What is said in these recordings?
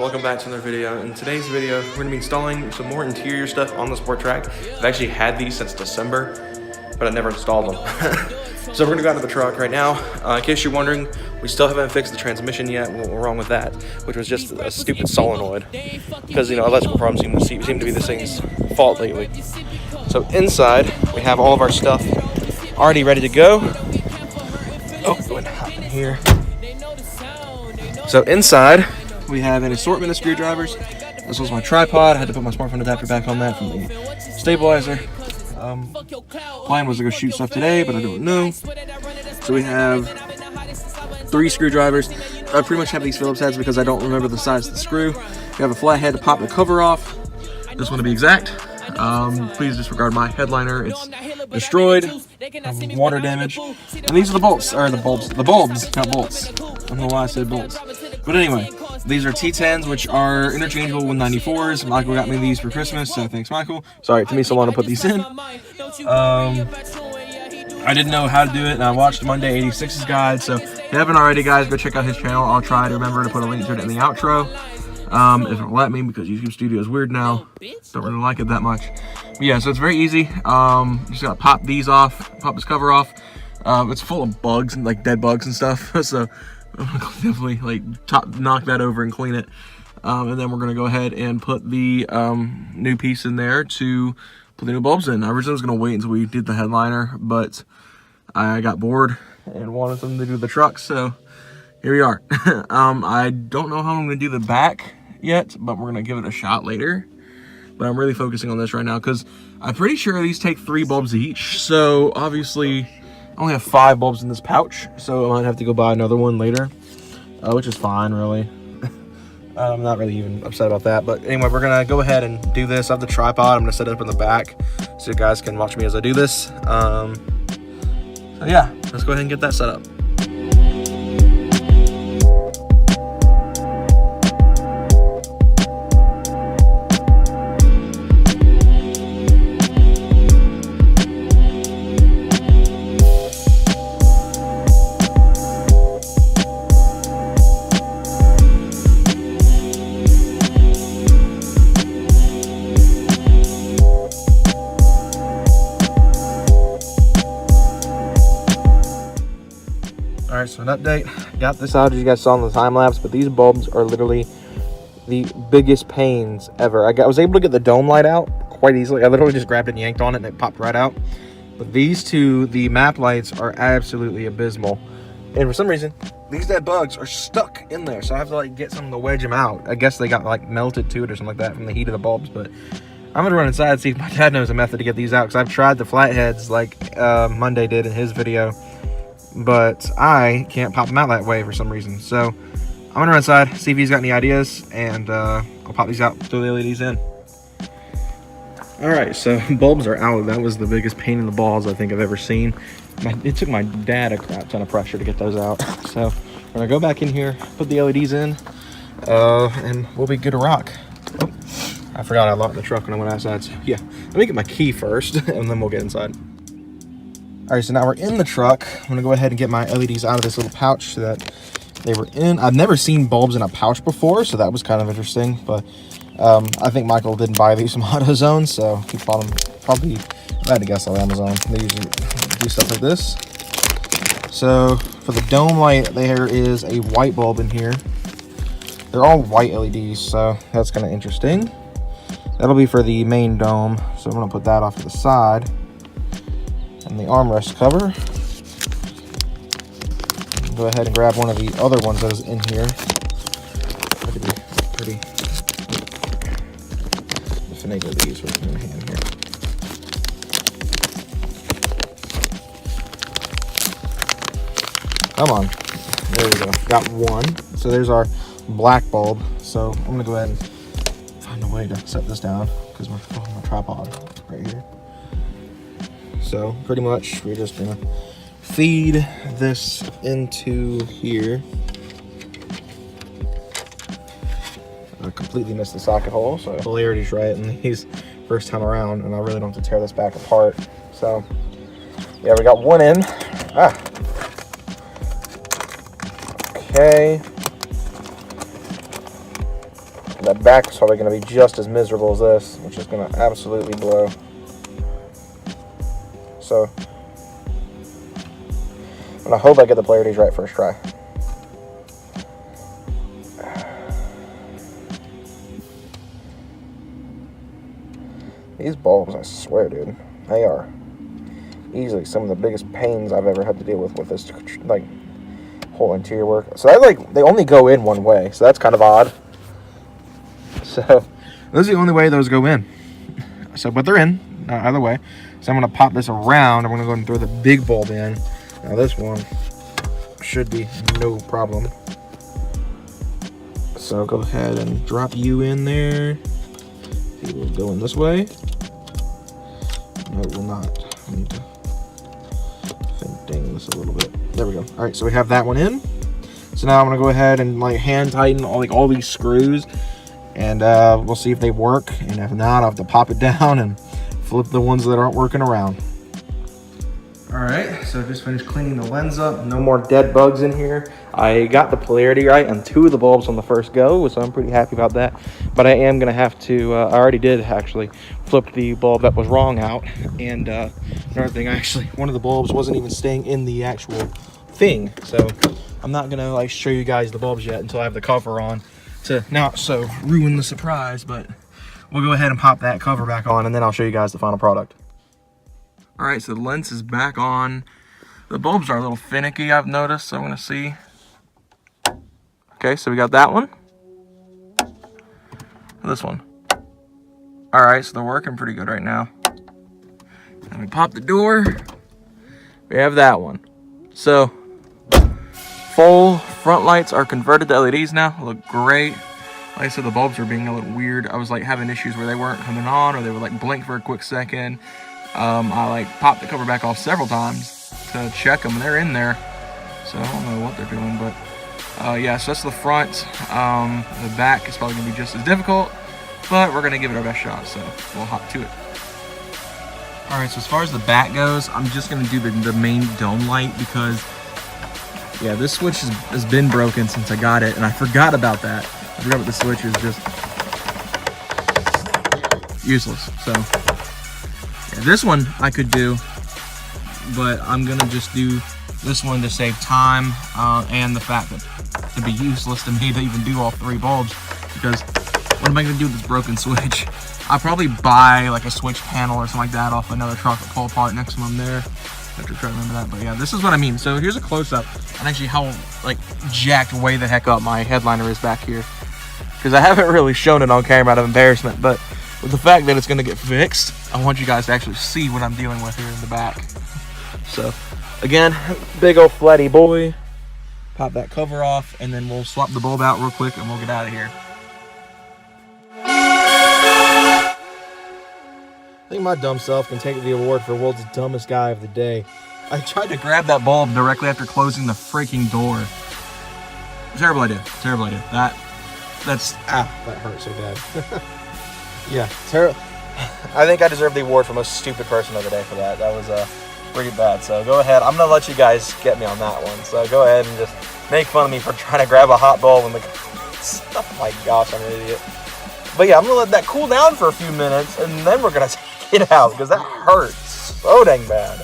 welcome back to another video. In today's video, we're going to be installing some more interior stuff on the Sport Trac. I've actually had these since December, but I never installed them. So we're going to go out to the truck right now. In case you're wondering, we still haven't fixed the transmission yet. We're wrong with that, which was just a stupid solenoid. Because, you know, electrical problems seem to be this thing's fault lately. So inside, we have all of our stuff already ready to go. Oh, go ahead and hop in here. So inside, we have an assortment of screwdrivers. This was my tripod. I had to put my smartphone adapter back on that from the stabilizer. Plan was to go shoot stuff today, but I don't know. So we have 3 screwdrivers. I pretty much have these Phillips heads because I don't remember the size of the screw. We have a flat head to pop the cover off. Just want to be exact. Please disregard my headliner. It's destroyed, water damage. And these are the bolts, or the bulbs, not bolts. I don't know why I said bolts. But anyway, these are T10s, which are interchangeable with 94s. Michael got me these for Christmas, so thanks, Michael. Sorry, it took me so long to put these in. I didn't know how to do it, and I watched Monday 86's guide, so if you haven't already, guys, go check out his channel. I'll try to remember to put a link to it in the outro. If it'll let me, because YouTube Studio is weird now. Don't really like it that much. But yeah, so it's very easy. Just gotta pop these off, pop this cover off. It's full of bugs and like dead bugs and stuff. So I'm gonna definitely like knock that over and clean it. And then we're gonna go ahead and put the new piece in there to put the new bulbs in. I originally was gonna wait until we did the headliner, but I got bored and wanted them to do the truck, so here we are. I don't know how I'm gonna do the back yet, but we're gonna give it a shot later. But I'm really focusing on this right now because I'm pretty sure these take 3 bulbs each. So obviously I only have 5 bulbs in this pouch, so I might have to go buy another one later, which is fine, really. I'm not really even upset about that. But anyway, we're gonna go ahead and do this. I have the tripod. I'm gonna set it up in the back so you guys can watch me as I do this. So yeah, let's go ahead and get that set up. Alright, so an update. Got this out as you guys saw in the time lapse, but these bulbs are literally the biggest pains ever. I was able to get the dome light out quite easily. I literally just grabbed it and yanked on it and it popped right out. But these two, the map lights, are absolutely abysmal. And for some reason, these dead bugs are stuck in there. So I have to like get something to wedge them out. I guess they got like melted to it or something like that from the heat of the bulbs. But I'm gonna run inside and see if my dad knows a method to get these out, because I've tried the flatheads like Monday did in his video, but I can't pop them out that way for some reason. So I'm gonna run inside, see if he's got any ideas, and I'll pop these out, throw the LEDs in. All right, so bulbs are out. That was the biggest pain in the balls I think I've ever seen. It took my dad a crap ton of pressure to get those out. So we're gonna go back in here, put the LEDs in, and we'll be good to rock. Oh, I forgot I locked the truck when I went outside. So yeah, let me get my key first, and then we'll get inside. All right, so now we're in the truck. I'm gonna go ahead and get my LEDs out of this little pouch so that they were in. I've never seen bulbs in a pouch before, so that was kind of interesting. But I think Michael didn't buy these from AutoZone, so he bought them probably, if I had to guess, on Amazon. They usually do stuff like this. So for the dome light, there is a white bulb in here. They're all white LEDs, so that's kind of interesting. That'll be for the main dome, so I'm gonna put that off to the side. And the armrest cover. Go ahead and grab one of the other ones that is in here. Pretty. Finagle these with my hand here. Come on. There we go. Got one. So there's our black bulb. So I'm gonna go ahead and find a way to set this down because we're on my tripod right here. So pretty much we're just gonna feed this into here. I completely missed the socket hole, so polarity's right in these first time around, and I really don't have to tear this back apart. So yeah, we got one in. Okay. That back is probably going to be just as miserable as this, which is going to absolutely blow. So, and I hope I get the polarities right first try. These bulbs, I swear, dude, they are easily some of the biggest pains I've ever had to deal with this, like, whole interior work. So they only go in one way, so that's kind of odd. So this is the only way those go in. So, but they're in either way. So I'm gonna pop this around. I'm gonna go and throw the big bulb in. Now this one should be no problem. So go ahead and drop you in there. It will go in this way. No, it will not. I need to dang this a little bit. There we go. All right, so we have that one in. So now I'm gonna go ahead and like hand tighten all these screws, and we'll see if they work. And if not, I'll have to pop it down and flip the ones that aren't working around. All right, so just finished cleaning the lens up. No more dead bugs in here. I got the polarity right on 2 of the bulbs on the first go, so I'm pretty happy about that. But I am gonna have to, I already did actually flip the bulb that was wrong out. And another thing, one of the bulbs wasn't even staying in the actual thing. So I'm not gonna like show you guys the bulbs yet until I have the cover on to not so ruin the surprise, but we'll go ahead and pop that cover back on and then I'll show you guys the final product. All right, so the lens is back on. The bulbs are a little finicky, I've noticed, so I'm gonna see. Okay, so we got that one. This one. All right, so they're working pretty good right now. And we pop the door. We have that one. So, full front lights are converted to LEDs now. Look great. Like I said, the bulbs were being a little weird. I was like having issues where they weren't coming on or they would like blink for a quick second. I like popped the cover back off several times to check them, and they're in there. So I don't know what they're doing, but yeah, so that's the front. The back is probably gonna be just as difficult, but we're gonna give it our best shot, so we'll hop to it. All right, so as far as the back goes, I'm just gonna do the main dome light because, yeah, this switch has been broken since I got it, and I forgot about that. I forgot about the switch is just useless, so. Yeah, this one I could do, but I'm gonna just do this one to save time and the fact that it'd be useless to me to even do all 3 bulbs because what am I gonna do with this broken switch? I'll probably buy like a switch panel or something like that off another truck that pull apart next to them there. I have to try to remember that, but yeah, this is what I mean. So here's a close-up and actually how like jacked way the heck up my headliner is back here because I haven't really shown it on camera out of embarrassment, but with the fact that it's going to get fixed, I want you guys to actually see what I'm dealing with here in the back. So, again, big old flatty boy. Pop that cover off, and then we'll swap the bulb out real quick, and we'll get out of here. I think my dumb self can take the award for world's dumbest guy of the day. I tried to grab that bulb directly after closing the freaking door. Terrible idea. Terrible idea. That hurt so bad. Yeah, I think I deserve the award for most stupid person of the day for that. That was pretty bad. So go ahead. I'm going to let you guys get me on that one. So go ahead and just make fun of me for trying to grab a hot bulb in the... Oh my gosh, I'm an idiot. But yeah, I'm going to let that cool down for a few minutes, and then we're going to take it out because that hurts so dang bad.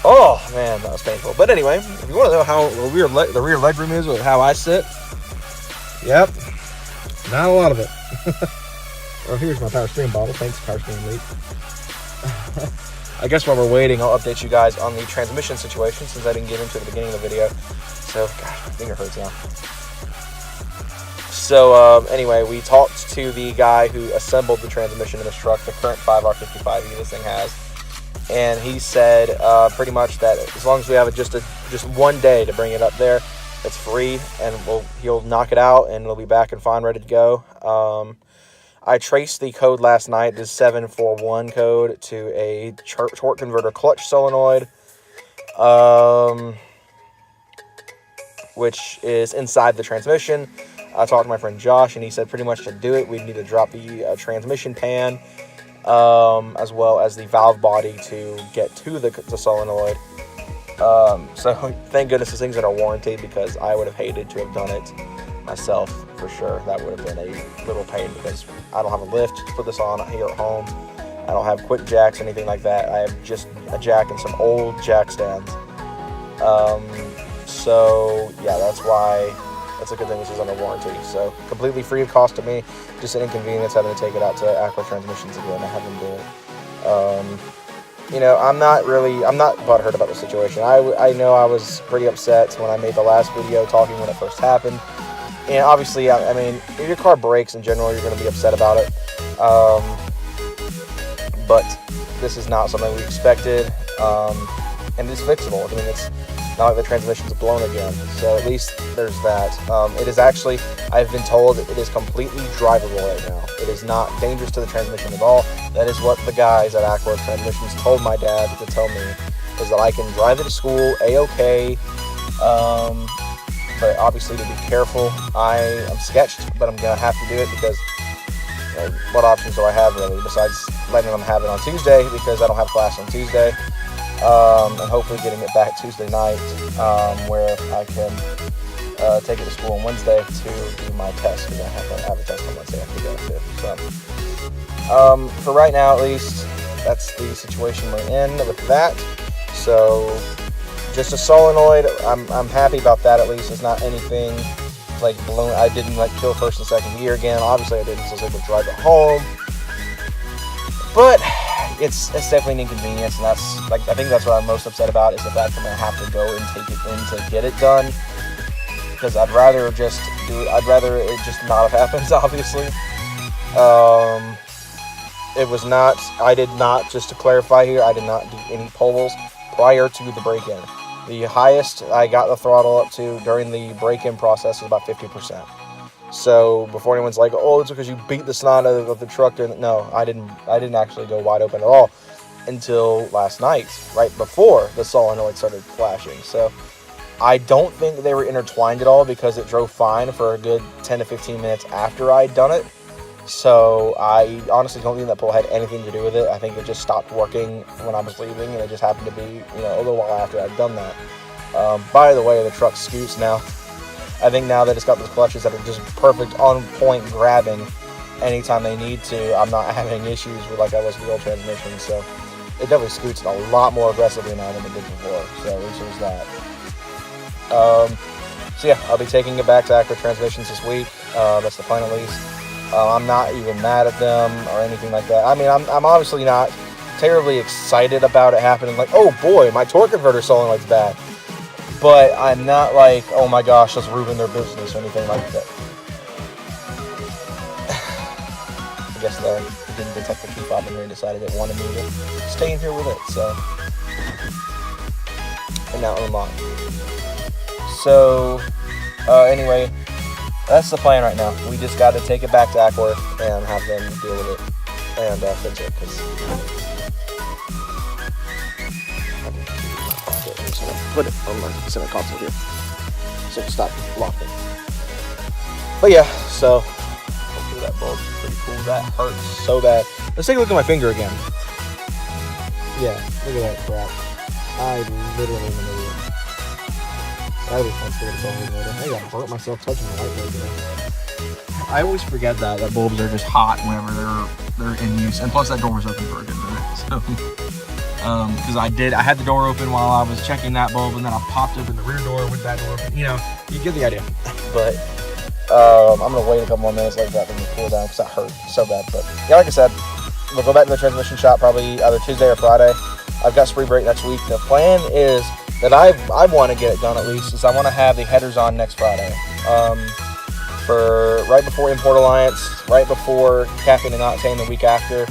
Oh, man, that was painful. But anyway, if you want to know how the rear leg room is or how I sit, yep, not a lot of it. Oh, here's my power steering bottle. Thanks, power steering leak. I guess while we're waiting, I'll update you guys on the transmission situation since I didn't get into it at the beginning of the video. So, gosh, my finger hurts now. So, anyway, we talked to the guy who assembled the transmission in this truck, the current 5R55E this thing has. And he said pretty much that as long as we have just one day to bring it up there, it's free, and he'll knock it out, and it'll be back and fine, ready to go. I traced the code last night, this 741 code, to a torque converter clutch solenoid, which is inside the transmission. I talked to my friend Josh, and he said pretty much to do it, we'd need to drop the transmission pan, as well as the valve body to get to the solenoid. So thank goodness this thing's in a warranty because I would have hated to have done it myself for sure. That would have been a little pain because I don't have a lift to put this on here at home. I don't have quick jacks, anything like that. I have just a jack and some old jack stands. So yeah, that's why. That's a good thing this is under warranty. So completely free of cost to me. Just an inconvenience having to take it out to Aqua Transmissions again. I have them do it. You know, I'm not butthurt about the situation. I know I was pretty upset when I made the last video talking when it first happened. And obviously, I mean, if your car breaks in general, you're going to be upset about it. But this is not something we expected. And it's fixable. I mean, it's not like the transmission's blown again. So at least there's that. It is actually, I've been told it is completely drivable right now. It is not dangerous to the transmission at all. That is what the guys at Aqua Transmissions told my dad to tell me, is that I can drive it to school A-okay. But obviously to be careful. I am sketched, but I'm going to have to do it because what options do I have really besides letting them have it on Tuesday because I don't have class on Tuesday. And hopefully getting it back Tuesday night, where I can take it to school on Wednesday to do my test, because I have a test on Wednesday I have to go to. So, for right now at least, that's the situation we're in with that. So, just a solenoid, I'm happy about that at least. It's not anything like blown. I didn't like kill first and second gear again. Obviously I didn't, so I was able to drive it home. But it's definitely an inconvenience, and that's like I think that's what I'm most upset about is the fact that I'm gonna have to go and take it in to get it done, because I'd rather it just not have happened. Obviously, it was not. I did not. Just to clarify here, I did not do any poles prior to the break-in. The highest I got the throttle up to during the break-in process was about 50%. So before anyone's like, oh, it's because you beat the snot out of the truck. No, I didn't actually go wide open at all until last night, right before the solenoid started flashing. So I don't think they were intertwined at all because it drove fine for a good 10 to 15 minutes after I'd done it. So I honestly don't think that pole had anything to do with it. I think it just stopped working when I was leaving, and it just happened to be, a little while after I'd done that. By the way, the truck scoots now. I think now that it's got those clutches that are just perfect, on point grabbing anytime they need to, I'm not having issues with like I was with the old transmission. So it definitely scoots a lot more aggressively now than it did before. So at least there's that. So yeah, I'll be taking it back to Aqua Transmissions this week. That's the plan at least. I'm not even mad at them or anything like that. I mean, I'm obviously not terribly excited about it happening. Like, oh boy, my torque converter solenoid's bad. But I'm not like, oh my gosh, let's ruin their business or anything like that. I guess they didn't detect the key fob in here and decided it wanted me to stay in here with it. So, and now unlock. So, anyway, that's the plan right now. We just got to take it back to Aqua and have them deal with it and fix it. Because put it on my center console here so it'll stop locking. But yeah, so hopefully that bulb's pretty cool. That hurts so bad. Let's take a look at my finger again. Yeah, look at that crap. I literally am an idiot. I was fun to get a bulb later. I got hurt myself touching the light right there. I always forget that bulbs are just hot whenever they're in use, and plus that door was open for a good minute. So. Because I had the door open while I was checking that bulb, and then I popped open the rear door with that door open. You get the idea. But I'm gonna wait a couple more minutes like that to cool down because that hurt so bad. But yeah, like I said, we'll go back to the transmission shop probably either Tuesday or Friday. I've got spring break next week. The plan is that I want to get it done at least is I want to have the headers on next Friday. For right before Import Alliance, right before Caffeine and Octane the week after.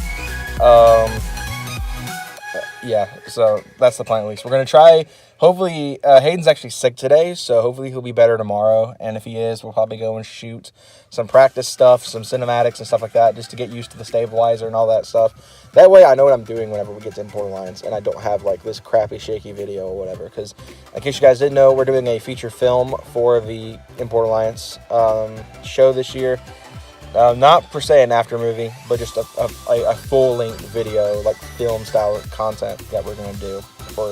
Yeah, so that's the plan at least. We're going to try, hopefully, Hayden's actually sick today, so hopefully he'll be better tomorrow. And if he is, we'll probably go and shoot some practice stuff, some cinematics and stuff like that, just to get used to the stabilizer and all that stuff. That way I know what I'm doing whenever we get to Import Alliance, and I don't have like this crappy, shaky video or whatever. Because in case you guys didn't know, we're doing a feature film for the Import Alliance show this year. Not per se an after movie, but just a full-length video, like film-style content that we're going to do for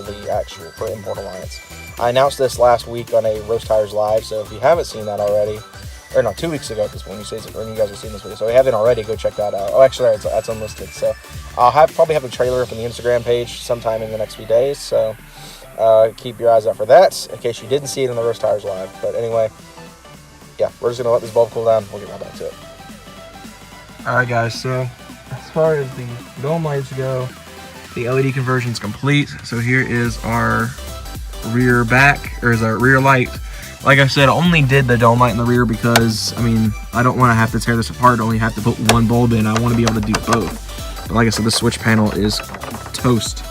Import Alliance. I announced this last week on a Roast Tires Live, so if you haven't seen that already, or no, 2 weeks ago at this point when you guys are seeing this video. So if you haven't already, go check that out. Oh, actually, that's unlisted. So I'll probably have the trailer up on the Instagram page sometime in the next few days. So keep your eyes out for that in case you didn't see it in the Roast Tires Live. But anyway, yeah, we're just going to let this bulb cool down. We'll get right back to it. Alright guys, so as far as the dome lights go, the LED conversion is complete. So here is our rear light. Like I said, I only did the dome light in the rear because, I mean, I don't want to have to tear this apart. I only have to put one bulb in. I want to be able to do both. But like I said, the switch panel is toast.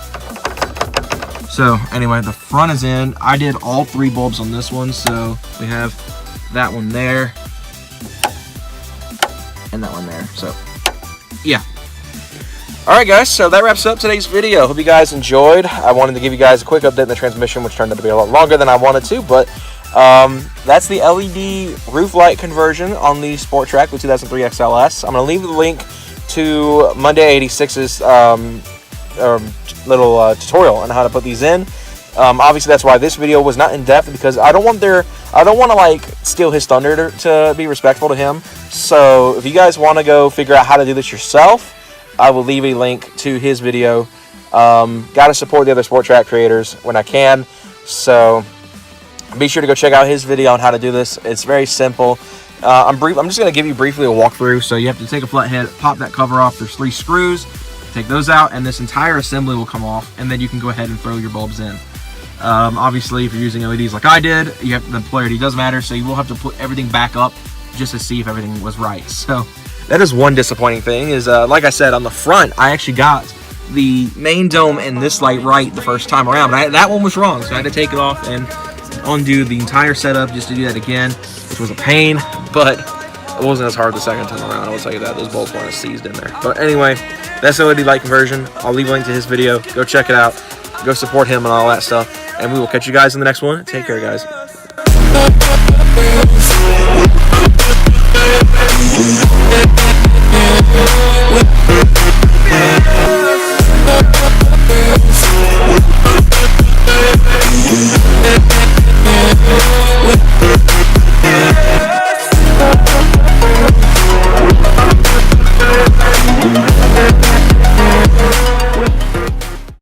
So anyway, the front is in. I did all 3 bulbs on this one. So we have that one there and that one there. So yeah. Alright guys, so that wraps up today's video. Hope you guys enjoyed. I wanted to give you guys a quick update on the transmission, which turned out to be a lot longer than I wanted to, but that's the LED roof light conversion on the Sport Trac with 2003 XLS. I'm going to leave the link to Monday 86's little tutorial on how to put these in. Obviously that's why this video was not in depth, because I don't want to like steal his thunder to be respectful to him. So if you guys want to go figure out how to do this yourself, I will leave a link to his video. Got to support the other Sport Trac creators when I can, so be sure to go check out his video on how to do this. It's very simple. I'm just going to give you briefly a walkthrough. So you have to take a flathead, pop that cover off. There's 3 screws. Take those out, and this entire assembly will come off, and then you can go ahead and throw your bulbs in. Obviously, if you're using LEDs like I did, the polarity does matter, so you will have to put everything back up just to see if everything was right. So that is one disappointing thing, is like I said, on the front, I actually got the main dome and this light right the first time around, but that one was wrong, so I had to take it off and undo the entire setup just to do that again, which was a pain, but it wasn't as hard the second time around, I will tell you that. Those bolts weren't seized in there. But anyway, that's the LED light conversion. I'll leave a link to his video. Go check it out. Go support him and all that stuff. And we will catch you guys in the next one. Take care, guys.